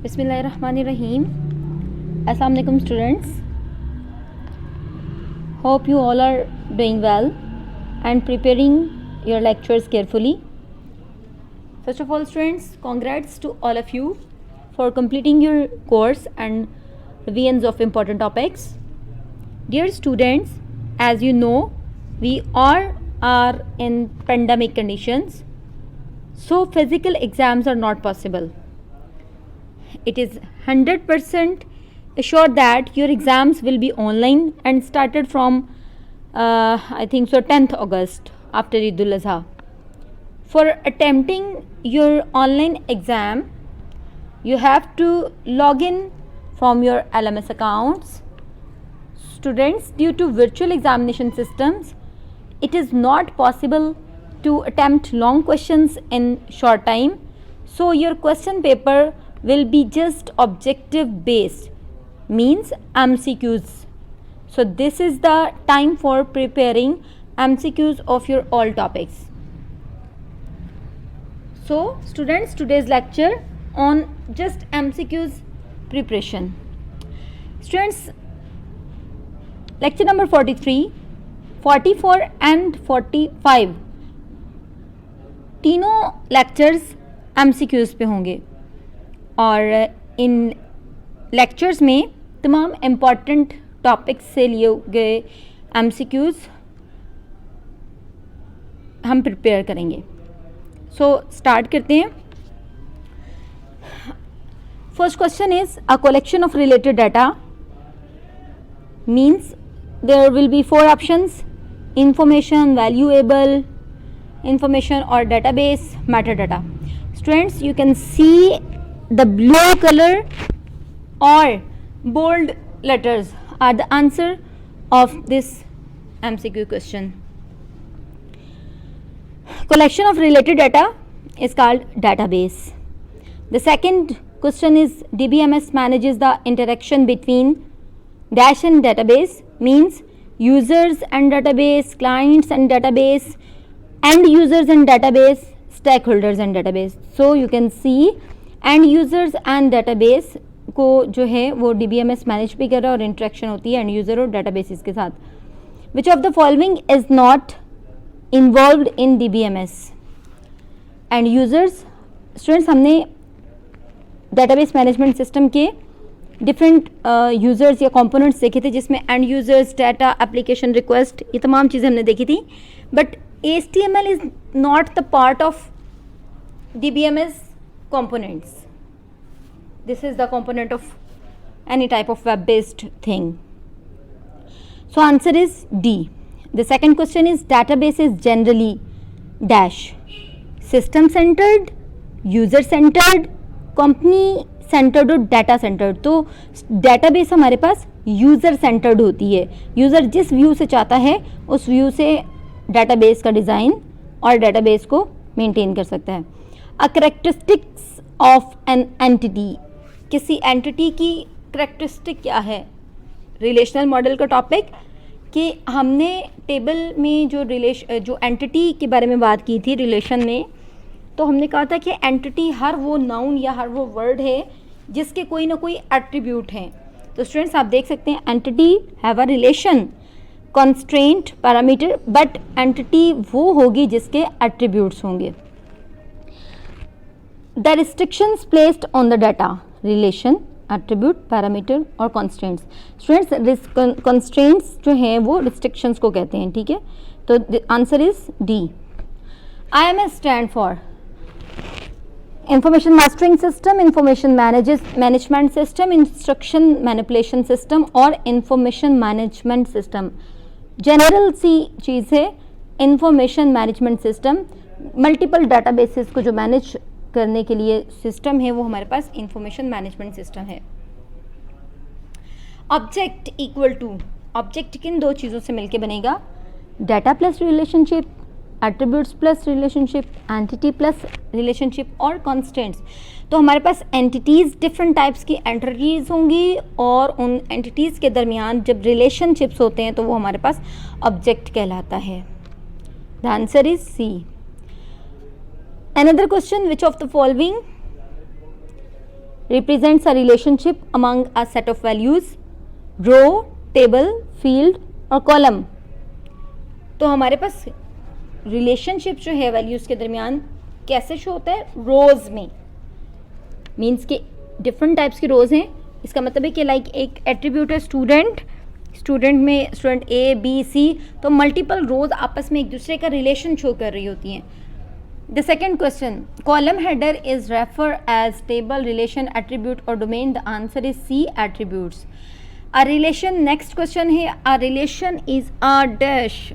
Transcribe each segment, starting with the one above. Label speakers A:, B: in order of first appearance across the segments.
A: Bismillahirrahmanirrahim. Assalamu alaikum students. Hope you all are doing well and preparing your lectures carefully. First of all students, congrats to all of you for completing your course and revisions of important topics. Dear students, as you know, we all are in pandemic conditions, so physical exams are not possible. It is 100% assured that your exams will be online and started from I think so 10th August after Eid al-Adha. For attempting your online exam, you have to log in from your LMS accounts. Students, due to virtual examination systems, it is not possible to attempt long questions in short time, so your question paper will be just objective based, means MCQs. So this is the time for preparing MCQs of your all topics. So students, today's lecture on just MCQs preparation. Students, lecture number 43, 44 and 45 तीनों lectures MCQs पे होंगे और इन lectures में तमाम important topics से लिए गए MCQs हम प्रिपेयर करेंगे. सो स्टार्ट करते हैं. First question is a collection of related data means there will be 4 options: information, valuable information or database, metadata. Students, you can see the blue color or bold letters are the answer of this MCQ question. Collection of related data is called database. The second question is DBMS manages the interaction between dash and database, means users and database, clients and database, end users and database, stakeholders and database. So you can see end users and database को जो है वो DBMS manage भी कर रहा है और interaction होती है एंड यूज़र और डेटाबेसिस के साथ. विच of the following is not involved in DBMS? End users. Students, हमने डेटाबेस मैनेजमेंट सिस्टम के डिफरेंट यूज़र्स या कंपोनेंट्स देखे थे जिसमें end users, data, application request, ये तमाम चीज़ें हमने देखी थी. But HTML is not the part of DBMS components. This is the component of any type of web-based thing. So answer is D. The second question is database is generally dash system centered, user centered, company centered और data centered. तो database हमारे पास user centered होती है. User जिस view से चाहता है उस व्यू से डेटाबेस का डिज़ाइन और डेटाबेस को मेंटेन कर सकता है. अ करेक्टरिस्टिक्स ऑफ एन एंटिटी, किसी एंटिटी की करेक्टरिस्टिक क्या है? रिलेशनल मॉडल का टॉपिक कि हमने टेबल में जो एंटिटी के बारे में बात की थी रिलेशन में, तो हमने कहा था कि एंटिटी हर वो नाउन या हर वो वर्ड है जिसके कोई ना कोई एट्रीब्यूट हैं. तो स्टूडेंट्स, आप देख सकते हैं entity have a relation, constraint, parameter, but entity वो होगी जिसके एट्रीब्यूट्स होंगे. The restrictions placed on the data, relation, attribute, parameter और कंस्ट्रेंट्स. स्टूडेंट्स, कंस्ट्रेंट्स जो हैं वो रिस्ट्रिक्शंस को कहते हैं. ठीक है, तो answer is D. IMS stand for information mastering system, information management system, instruction manipulation system और इंफॉर्मेशन मैनेजमेंट सिस्टम. जनरल सी चीज़ है information management system. Multiple databases को जो मैनेज करने के लिए सिस्टम है वो हमारे पास इंफॉर्मेशन मैनेजमेंट सिस्टम है. ऑब्जेक्ट इक्वल टू, ऑब्जेक्ट किन दो चीज़ों से मिलके बनेगा? Data plus relationship, attributes plus relationship, entity plus relationship और कॉन्स्टेंट्स. तो हमारे पास एंटिटीज़, डिफरेंट टाइप्स की एंटिटीज़ होंगी और उन एंटिटीज़ के दरमियान जब रिलेशनशिप्स होते हैं तो वो हमारे पास ऑब्जेक्ट कहलाता है. The answer is C. Another question, which of the following represents a relationship among a set of values, row, table, field और column. तो हमारे पास रिलेशनशिप जो है वैल्यूज़ के दरमियान कैसे शो होता है? रोज़ में. मीन्स कि डिफरेंट टाइप्स की रोज़ हैं. इसका मतलब है कि लाइक एक एट्रीब्यूट है स्टूडेंट में स्टूडेंट ए बी सी, तो मल्टीपल रोज़ आपस में एक दूसरे का रिलेशन शो कर रही होती हैं. The second question, column header is refer as table, relation, attribute और domain. The answer is C, attributes. A relation, next question है, a relation is a dash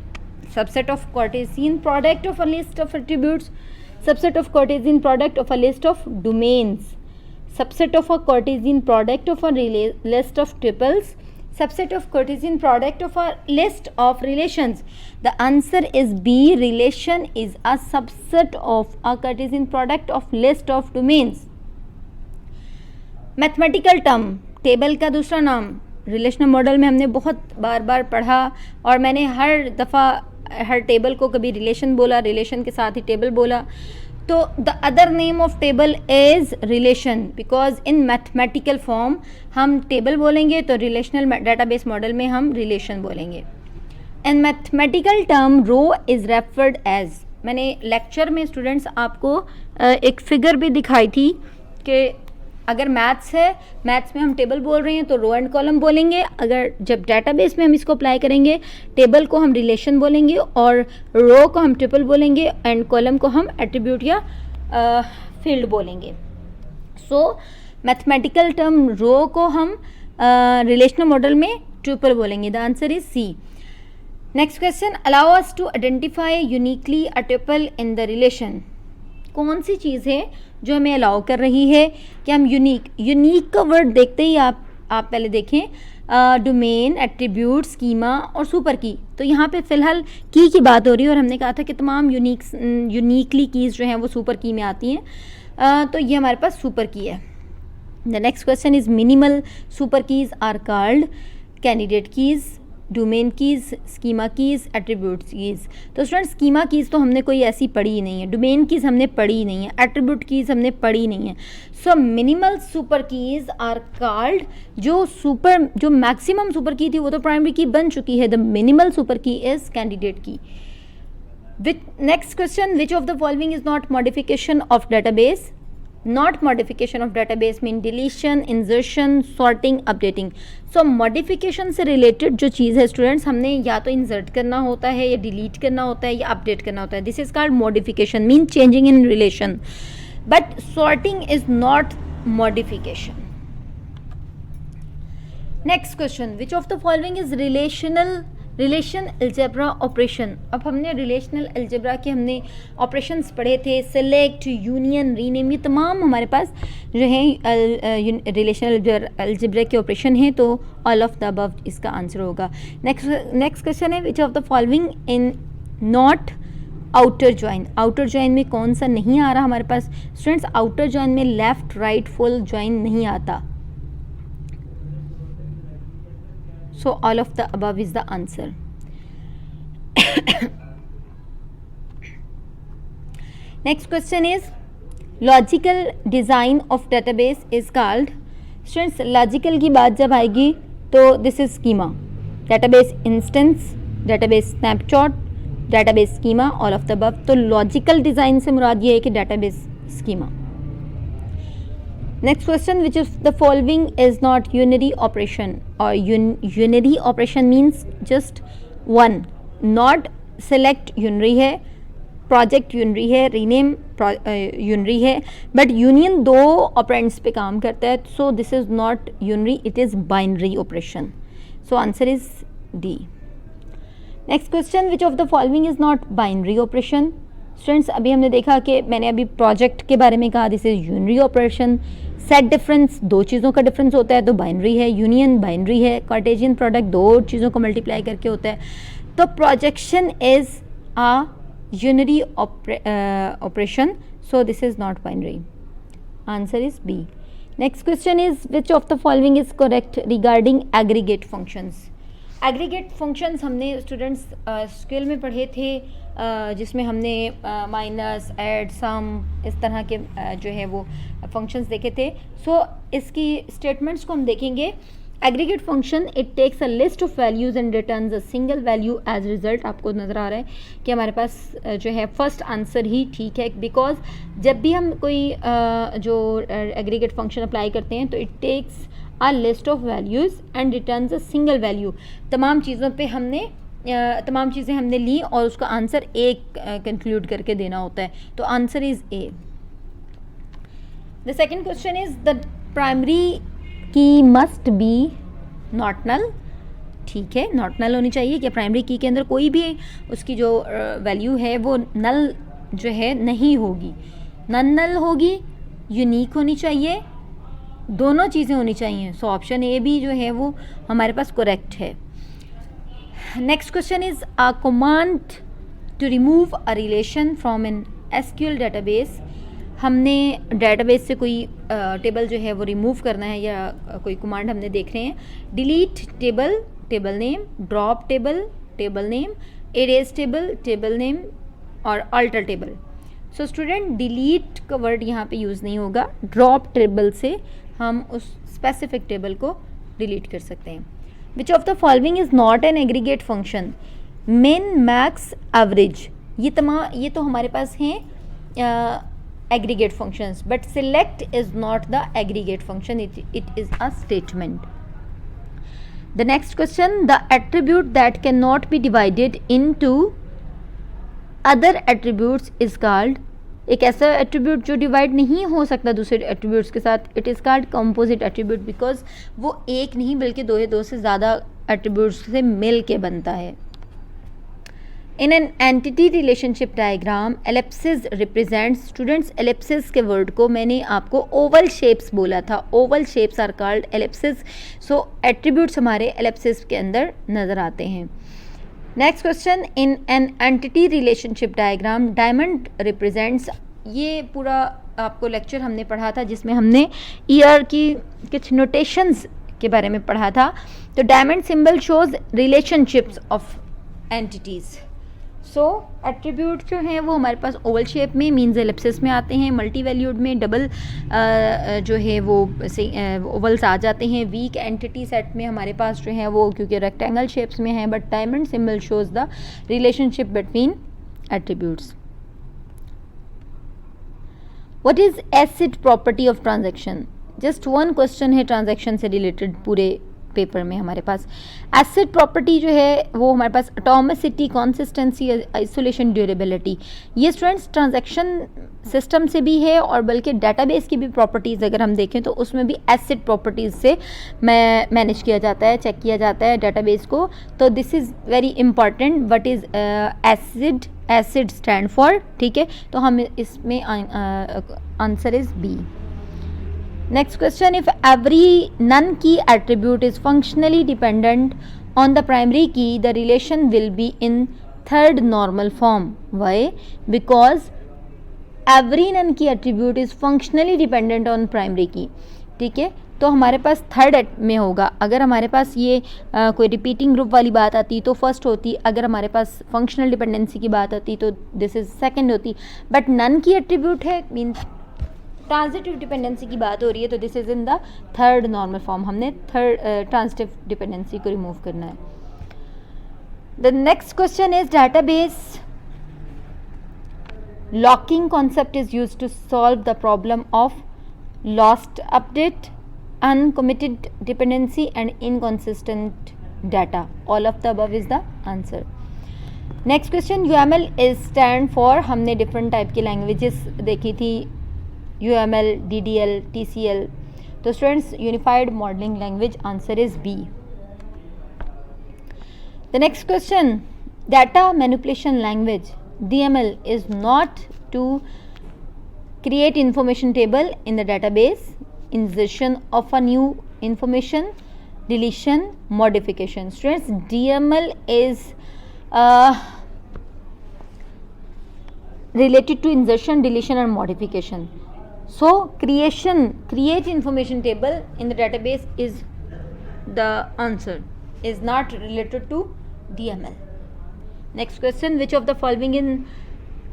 A: subset of cartesian product of a list of attributes, subset of cartesian product of a list of domains, subset of a Cartesian product of a list of tuples, subset of Cartesian product of a list of relations. The answer is B. Relation is a subset of a Cartesian product of list of domains. Mathematical term, table का दूसरा नाम. Relational model में हमने बहुत बार बार पढ़ा और मैंने हर दफ़ा हर टेबल को कभी रिलेशन बोला, रिलेशन के साथ ही टेबल बोला. तो the other name of table is relation, because in mathematical form हम टेबल बोलेंगे तो रिलेशनल डाटाबेस मॉडल में हम रिलेशन बोलेंगे. In mathematical term row is referred as, मैंने लेक्चर में स्टूडेंट्स आपको एक फिगर भी दिखाई थी कि अगर मैथ्स है, मैथ्स में हम टेबल बोल रहे हैं तो रो एंड कॉलम बोलेंगे. अगर जब डाटाबेस में हम इसको अप्लाई करेंगे, टेबल को हम रिलेशन बोलेंगे और रो को हम ट्रिपल बोलेंगे एंड कॉलम को हम एट्रीब्यूट या फील्ड बोलेंगे. सो मैथमेटिकल टर्म रो को हम रिलेशनल मॉडल में ट्रिपल बोलेंगे. The answer is C. Next question, allow us to identify uniquely a triple in the relation. कौन सी चीज़ है जो हमें अलाउ कर रही है कि हम यूनिक का वर्ड देखते ही आप पहले देखें डोमेन, एट्रीब्यूट, स्कीमा और सुपर की. तो यहाँ पे फ़िलहाल की बात हो रही है और हमने कहा था कि तमाम यूनिकली कीज़ जो हैं वो सुपर की में आती हैं. तो ये हमारे पास सुपर की है. The next question is minimal super keys are called candidate keys, domain keys, schema keys, attribute keys. तो स्टूडेंट स्कीमा कीज़ तो हमने कोई ऐसी पढ़ी ही नहीं है, डोमेन कीज़ हमने पढ़ी ही नहीं है, एट्रीब्यूट कीज़ हमने पढ़ी ही नहीं है. So minimal super keys are called, जो मैक्सिमम सुपर की थी वो तो प्राइमरी की बन चुकी है. The minimal super key is candidate key. Next question, which of the following is not modification of database. Not modification of database mean deletion, insertion, sorting, updating. So modification से related जो चीज़ है students, हमने या तो insert करना होता है या delete करना होता है या update करना होता है. This is called modification, mean changing in relation. But sorting is not modification. Next question, which of the following is relation algebra operation. अब हमने रिलेशनल अलजेब्रा के हमने ऑपरेशंस पढ़े थे, सेलेक्ट, यूनियन, रीनेम, ये तमाम हमारे पास जो हैं रिलेशनल अलजेब्रा के ऑपरेशन हैं. तो ऑल ऑफ द अबव इसका आंसर होगा. नेक्स्ट क्वेश्चन है, विच of the following in not outer join. Outer join में कौन सा नहीं आ रहा हमारे पास स्टूडेंट्स? आउटर ज्वाइन में लेफ्ट राइट फुल ज्वाइन नहीं आता. So all of the above is the answer. Next question is, logical design of database is called. Students, logical की बात जब आएगी तो this is schema, database instance, database snapshot, database schema, all of the above. तो logical design से मुराद ये है कि database schema. Next question, which of the following is not unary operation? Or unary operation means just one. Not select unary है, project unary है, rename unary है, but union दो operands पे काम करता है. So this is not unary, it is binary operation. So answer is D. Next question, which of the following is not binary operation? Students, अभी हमने देखा कि मैंने अभी प्रोजेक्ट के बारे में कहा, this is unary operation. Set difference, दो चीज़ों का डिफरेंस होता है तो बाइनरी है. यूनियन बाइनरी है. कार्टेशियन प्रोडक्ट दो चीज़ों को मल्टीप्लाई करके होता है. तो projection is a unary operation. So this is not binary. Answer is B. Next question is, which of the following is correct regarding aggregate functions. Aggregate functions हमने students skill में पढ़े थे, जिसमें हमने माइनस, ऐड, सम, इस तरह के जो है वो फंक्शंस देखे थे. सो इसकी स्टेटमेंट्स को हम देखेंगे. Aggregate function, it takes a list of values and returns a single value as result. आपको नज़र आ रहा है कि हमारे पास जो है फर्स्ट आंसर ही ठीक है, बिकॉज जब भी हम कोई जो एग्रीगेट फंक्शन अप्लाई करते हैं तो it takes a list of values and returns a single value. तमाम चीज़ों पे हमने तमाम चीज़ें हमने ली और उसका आंसर एक कंक्लूड करके देना होता है. तो answer is a. The second question is the primary की मस्ट बी नॉट नल. ठीक है, नॉट नल होनी चाहिए कि प्राइमरी की के अंदर कोई भी उसकी जो वैल्यू है वो नल जो है नहीं होगी. नन नल होगी, यूनिक होनी चाहिए, दोनों चीज़ें होनी चाहिए. सो ऑप्शन ए भी जो है वो हमारे पास करेक्ट है. Next question is a command to remove a relation from an SQL database. हमने डेटाबेस से कोई टेबल जो है वो रिमूव करना है या कोई कमांड हमने देख रहे हैं. Delete table, table name, drop table, table name, erase table, table name और alter table. So student delete का वर्ड यहाँ पे यूज़ नहीं होगा. ड्रॉप टेबल से हम उस स्पेसिफिक टेबल को डिलीट कर सकते हैं. विच of the following is not an aggregate function. मिन, मैक्स, एवरेज, ये तो हमारे पास हैं aggregate functions, but select is not the aggregate function, it is a statement. The next question, the attribute that cannot be divided into other attributes is called. एक ऐसा attribute जो divide नहीं हो सकता दूसरे एट्रीब्यूट्स के साथ, it is called composite attribute, because वो एक नहीं बल्कि दो से ज़्यादा एट्रीब्यूट्स से मिल के बनता है. In an entity relationship diagram, ellipsis represents. Students ellipsis के वर्ड को मैंने आपको ओवल शेप्स बोला था. Oval shapes are called ellipsis. So attributes हमारे एलिप्सिस के अंदर नज़र आते हैं. Next question, in an entity relationship diagram, diamond represents. ये पूरा आपको लेक्चर हमने पढ़ा था जिसमें हमने ईयर की कुछ नोटेशंस के बारे में पढ़ा था. तो diamond symbol shows relationships of entities. So attribute जो हैं वो हमारे पास ओवल शेप में मीन्स एलिप्सिस में आते हैं. मल्टी वैल्यूड में डबल जो है वो ओवल्स आ जाते हैं. वीक एंटिटी सेट में हमारे पास जो है वो क्योंकि रेक्टेंगल शेप्स में हैं. But diamond symbol shows the relationship between attributes. What is acid property of transaction. Just one question है ट्रांजैक्शन से रिलेटेड पूरे पेपर में हमारे पास. एसिड प्रॉपर्टी जो है वो हमारे पास एटॉमिसिटी, कंसिस्टेंसी, आइसोलेशन, ड्यूरेबिलिटी. ये स्टूडेंट्स ट्रांजैक्शन सिस्टम से भी है और बल्कि डेटाबेस की भी प्रॉपर्टीज़ अगर हम देखें तो उसमें भी एसिड प्रॉपर्टीज़ से मैनेज किया जाता है, चेक किया जाता है डेटाबेस को. तो this is very important. What is ACID, ACID stand for. ठीक है, तो हम इसमें answer is B. Next question, if every non key attribute is functionally dependent on the primary key, the relation will be in third normal form. Why? Because every non key attribute is functionally dependent on primary key. ठीक है, तो हमारे पास third में होगा. अगर हमारे पास ये कोई रिपीटिंग ग्रुप वाली बात आती तो फर्स्ट होती. अगर हमारे पास फंक्शनल डिपेंडेंसी की बात आती तो दिस इज़ सेकेंड होती. बट नन की एट्रीब्यूट है मीन्स ट्रांजिटिव डिपेंडेंसी की बात हो रही है तो this is in the third normal form. हमने थर्ड ट्रांजिटिव डिपेंडेंसी को रिमूव करना है. The next question is database locking concept is used to solve the problem of lost update, uncommitted dependency and inconsistent data. All of the above is the answer. Next question, UML is stand for. हमने different type की languages देखी थी, UML, DDL, TCL. तो students unified modeling language, answer is B. The next question, data manipulation language DML is not to create information table in the database, insertion of a new information, deletion, modification. Students DML is related to insertion, deletion and modification. So create information table in the database is the answer. is not related to DML. Next question, which of the following is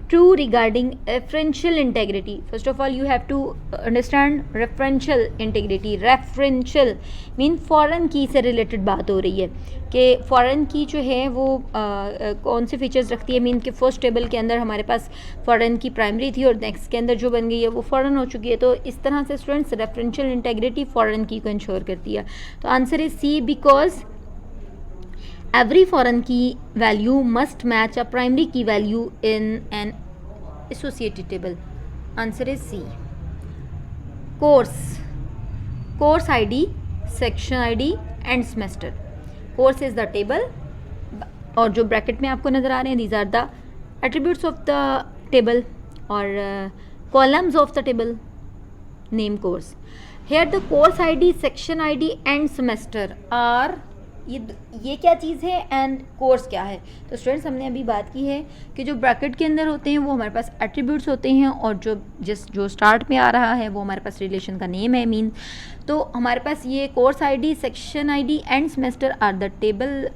A: true regarding referential integrity? First of all, you have to understand referential integrity. Referential mean foreign key से related बात हो रही है कि foreign key जो है वो कौन से फीचर्स रखती है. मीन कि फर्स्ट टेबल के अंदर हमारे पास foreign की प्राइमरी थी और नेक्स्ट के अंदर जो बन गई है वो foreign हो चुकी है. तो इस तरह से स्टूडेंट्स रेफरेंशियल इंटेग्रिटी foreign की को इंश्योर करती है. तो answer is C, because every foreign key value must match a primary key value in an associated table. Answer is C. Course ID, section ID and semester. Course is the table और जो bracket में आपको नज़र आ रहे हैं these are the attributes of the table और columns of the table. Name course. Here the course ID, section ID and semester are ये क्या चीज़ है एंड कोर्स क्या है. तो स्टूडेंट्स हमने अभी बात की है कि जो ब्रैकेट के अंदर होते हैं वो हमारे पास एट्रीब्यूट्स होते हैं और जो स्टार्ट में आ रहा है वो हमारे पास रिलेशन का नेम है. मीन तो हमारे पास ये course ID, section ID and semester are the table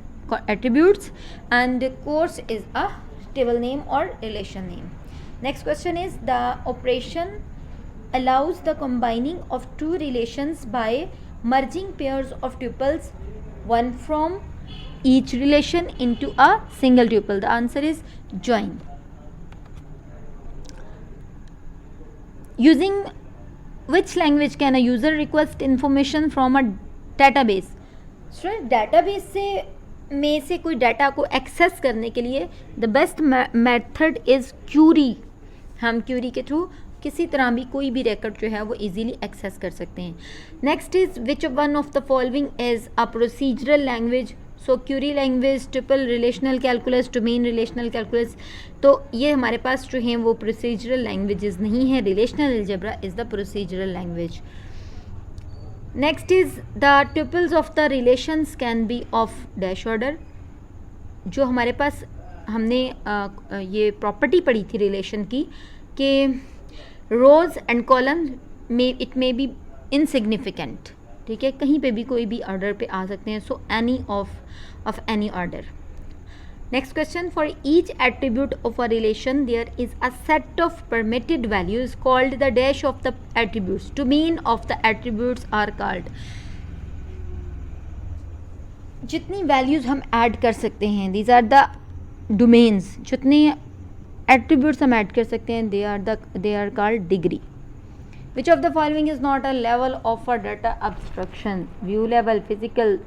A: attributes and course is a table name और relation name. Next question is the operation allows the combining of two relations by merging pairs of tuples, one from each relation into a single tuple. The answer is join. Using which language can a user request information from a database? Student, database में से कोई data को access करने के लिए the best method is query. हम Curie के through किसी तरह भी कोई भी रिकॉर्ड जो है वो इजीली एक्सेस कर सकते हैं. Next is which one of the following is a procedural language. So Curie language, triple relational calculus, domain relational calculus. तो ये हमारे पास जो हैं वो प्रोसीजरल लैंग्वेजेस नहीं है. Relational algebra is the procedural language. Next is the tuples of the relations can be of dash order. जो हमारे पास हमने ये प्रॉपर्टी पढ़ी थी रिलेशन की कि रोज एंड कॉलम में इट मे बी इनसिग्निफिकेंट. ठीक है, कहीं पे भी कोई भी ऑर्डर पे आ सकते हैं. So any of any order. Next question, for each attribute of a relation there is a set of permitted values called the dash of the attributes. Domain of the attributes are called. जितनी values हम add कर सकते हैं these are the domains. जितने attributes हम add कर सकते हैं they are called degree. Which of the following is not a level of a data abstraction? View level, physical,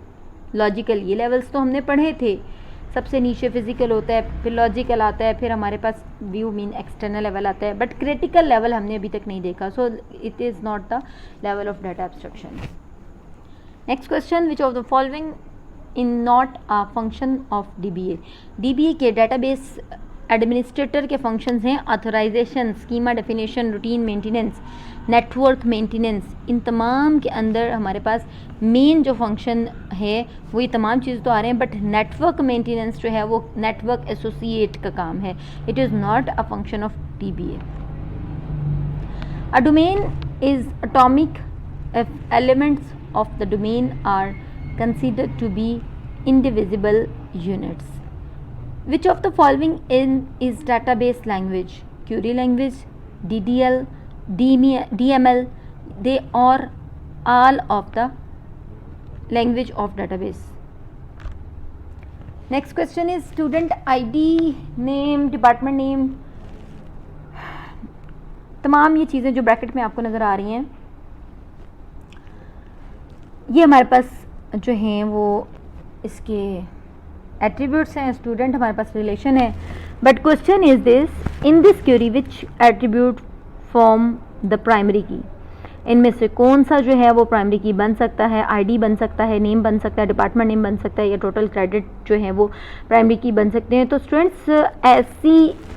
A: logical. ये लेवल्स तो हमने पढ़े थे. सबसे नीचे फिजिकल होता है, फिर लॉजिकल आता है, फिर हमारे पास व्यू मीन एक्सटर्नल लेवल आता है. बट क्रिटिकल लेवल हमने अभी तक नहीं देखा. So it is not the level of data abstraction. Next question, which of the following in not a function of DBA? DBA के डेटाबेस एडमिनिस्ट्रेटर के functions हैं authorization, schema definition, routine maintenance, network maintenance. इन तमाम के अंदर हमारे पास main जो function है वो ये तमाम चीज़ तो आ रहे हैं. बट नेटवर्क मेंटेनेंस जो है वो नेटवर्क एसोसिएट का काम है. It is not a function of DBA. A domain is atomic if elements of the domain are considered to be indivisible units. Which of the following is database language? Query language, DDL, DML. They are all of the language of database. Next question is student ID, name, department name. तमाम ये चीज़ें जो bracket में आपको नज़र आ रही हैं ये हमारे पास जो हैं वो इसके एट्रीब्यूट्स हैं. स्टूडेंट हमारे पास रिलेशन है. But question is this, in this query which attribute form the primary की? इनमें से कौन सा जो है वो प्राइमरी की बन सकता है? आईडी बन सकता है, नेम बन सकता है, डिपार्टमेंट नेम बन सकता है, या टोटल क्रेडिट जो है वो प्राइमरी की बन सकते हैं. तो स्टूडेंट्स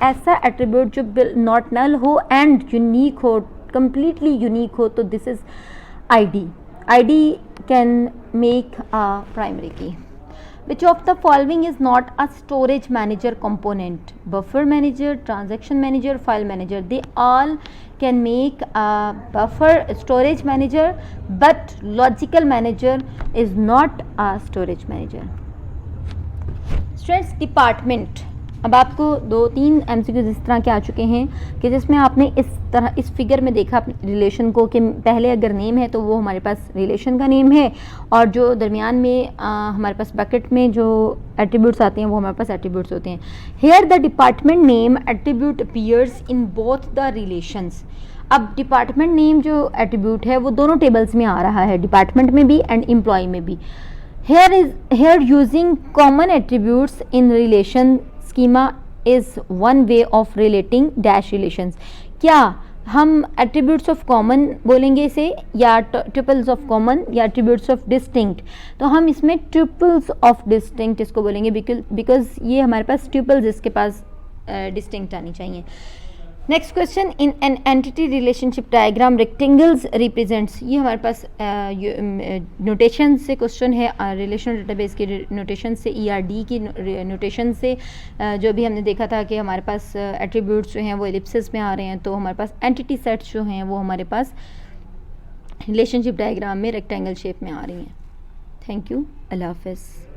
A: ऐसा एट्रीब्यूट जो नॉट नल हो एंड यूनिक हो, कम्प्लीटली यूनिक हो, तो this is ID. ID can make a primary key. Which of the following is not a storage manager component? Buffer manager, transaction manager, file manager. They all can make a buffer storage manager, but logical manager is not a storage manager. Students department, अब आपको 2-3 MCQs इस तरह के आ चुके हैं कि जिसमें आपने इस तरह इस फिगर में देखा रिलेशन को कि पहले अगर नेम है तो वो हमारे पास रिलेशन का नेम है, और जो दरमियान में हमारे पास ब्रैकेट में जो एट्रीब्यूट्स आते हैं वो हमारे पास एट्रीब्यूट्स होते हैं। Here the department name attribute appears in both the relations. अब डिपार्टमेंट नेम जो एट्रीब्यूट है वो दोनों टेबल्स में आ रहा है, डिपार्टमेंट में भी एंड एम्प्लॉय में भी। Here using common attributes in relation schema is one way of relating dash relations। क्या हम attributes of common बोलेंगे इसे, या triples of common, या attributes of distinct? तो हम इसमें triples of distinct इसको बोलेंगे because ये हमारे पास triples इसके पास distinct आनी चाहिए। Next question, in an entity relationship diagram rectangles represents, ये हमारे पास नोटेशन से क्वेश्चन है, रिलेशनल डेटाबेस के नोटेशन से, ERD की नोटेशन से। जो भी हमने देखा था कि हमारे पास एट्रीब्यूट्स जो हैं वो एलिप्सिस में आ रहे हैं, तो हमारे पास एंटिटी सेट्स जो हैं वो हमारे पास रिलेशनशिप डायग्राम में रेक्टेंगल शेप में आ रही हैं। थैंक यू, अल्लाह हाफ़िज़।